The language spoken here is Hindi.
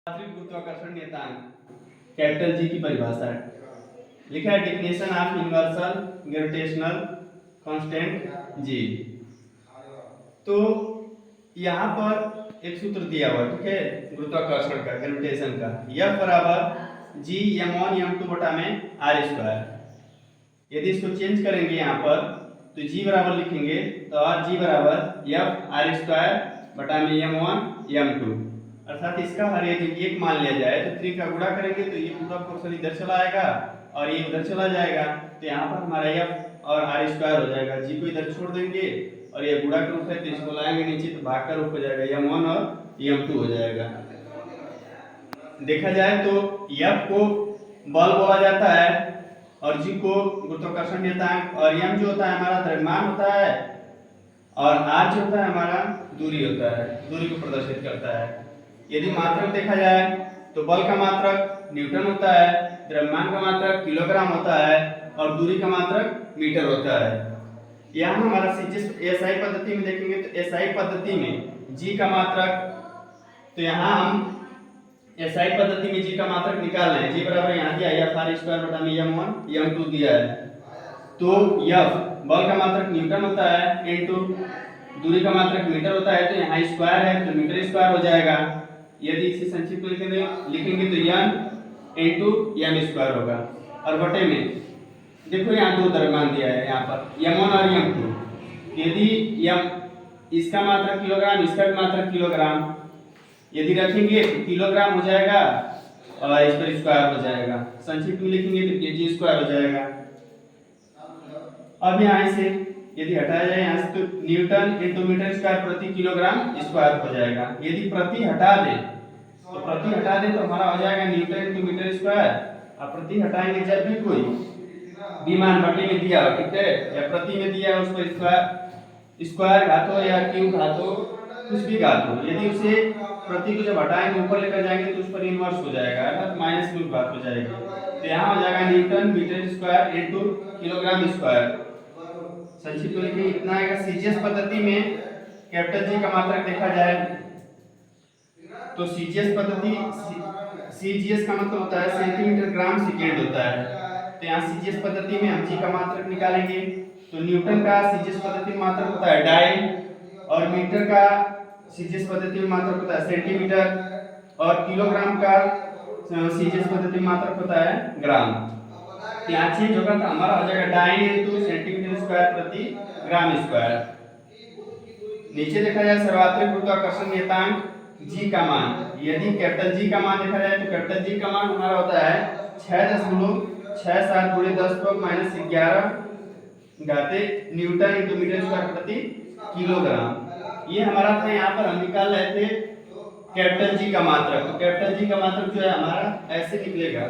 गुरुत्वाकर्षण नियतांक कैपिटल जी की परिभाषा लिखा है definition of universal gravitational constant जी। तो यहाँ पर एक सूत्र दिया हुआ ठीक है गुरुत्वाकर्षण का ग्रेविटेशन का F बराबर जी m1 m2 बटा में r स्क्वायर। यदि इसको चेंज करेंगे यहाँ पर तो जी बराबर लिखेंगे तो जी बराबर F r स्क्वायर बटा में m1 m2 अर्थात इसका हर यदि एक मान लिया जाए तो 3 का गुणा करेंगे तो ये पूरा पोर्शन इधर चला आएगा और ये उधर चला जाएगा। तो यहाँ पर हमारा f और r स्क्वायर हो जाएगा, जी को इधर छोड़ देंगे और ये गुणा का रूप है तो इसको लाएंगे नीचे तो भाग का रूप हो जाएगा, m1 और m2 हो जाएगा। देखा जाए तो f को बल बोला जाता है और g को गुरुत्वाकर्षण नियतांक और m जो होता है हमारा द्रव्यमान होता है और r जो होता है हमारा दूरी होता है, दूरी को प्रदर्शित करता है। यदि मात्रक देखा जाए तो बल का मात्रक न्यूटन होता है, द्रव्यमान का मात्रक किलोग्राम होता है और दूरी का मात्रक मीटर होता है। यहाँ हमारा एसआई पद्धति में देखेंगे तो एसआई पद्धति में जी का मात्रक, तो यहाँ हम एसआई पद्धति में जी का मात्रक निकाल रहे हैं। जी बराबर यहाँ दिया एफ आर स्क्वायर बटा में m1 m2 दिया है। तो एफ बल का मात्रक न्यूटन होता है इनटू दूरी का मात्रक मीटर होता है, तो यहाँ स्क्वायर है तो मीटर स्क्वायर हो जाएगा। यदि इसे संक्षिप्त लिखेंगे तो n इनटू m स्क्वायर होगा और बटे में देखो यहाँ दो द्रव्यमान दिया है यहाँ पर m1 और m2। यदि m इसका मात्रक किलोग्राम इसका भी मात्रक किलोग्राम यदि रखेंगे तो किलोग्राम हो जाएगा और इस पर स्क्वायर हो जाएगा। संक्षिप्त में लिखेंगे तो केजी स्क्वायर हो जाएगा। अब यहाँ से यदि हटाया जाए यहाँ से तो न्यूटन इनटू मीटर स्क्वायर प्रति किलोग्राम स्क्वायर हो जाएगा। यदि प्रति हटा दें तो हमारा हो जाएगा न्यूटन इनटू मीटर स्क्वायर और प्रति हटाएंगे जब भी कोई विमान बटे में दिया हो ठीक है या प्रति में दिया है उस पर स्क्वायर घात हो या क्यूब घात हो कुछ भी घात हो, यदि उसे प्रति को जब हटाएंगे ऊपर लेकर जाएंगे तो उस पर इनवर्स हो जाएगा अर्थात माइनस क्यूब घात हो जाएगी। तो यहाँ हो जाएगा Newton meter square into kilogram square. संक्षिप्त में लिखेंगे इतना आएगा। सीजीएस पद्धति में कैपिटल जी का मात्रक देखा जाए तो सीजीएस पद्धति सीजीएस का मतलब होता है सेंटीमीटर ग्राम सेकेंड होता है। तो यहाँ सीजीएस पद्धति में हम जी का मात्रक निकालेंगे तो न्यूटन का सीजीएस पद्धति में मात्रक होता है डाई और मीटर का सीजीएस पद्धति में मात्रक होता है सेंटीमीटर और किलोग्राम का सीजीएस पद्धति में मात्रक होता है ग्राम। यहाँ चेंज होगा तो हमारा हो जाएगा डाई इनटू सेंटीमीटर स्क्वायर प्रति ग्राम स्क्वायर। नीचे देखा जाए सर्वात्रिक गुरुत्वाकर्षण नियतांक जी का मान। यदि कैपिटल जी का मान देखा जाए तो कैपिटल जी का मान हमारा होता है 6.67 गुणे 10⁻11 घाते न्यूटन इनटू मीटर स्क्वायर प्रति किलोग्राम। ये हमारा था। यहाँ पर हम निकाल रहे थे कैपिटल जी का मात्रक। तो कैपिटल जी का मात्रक जो है हमारा ऐसे निकलेगा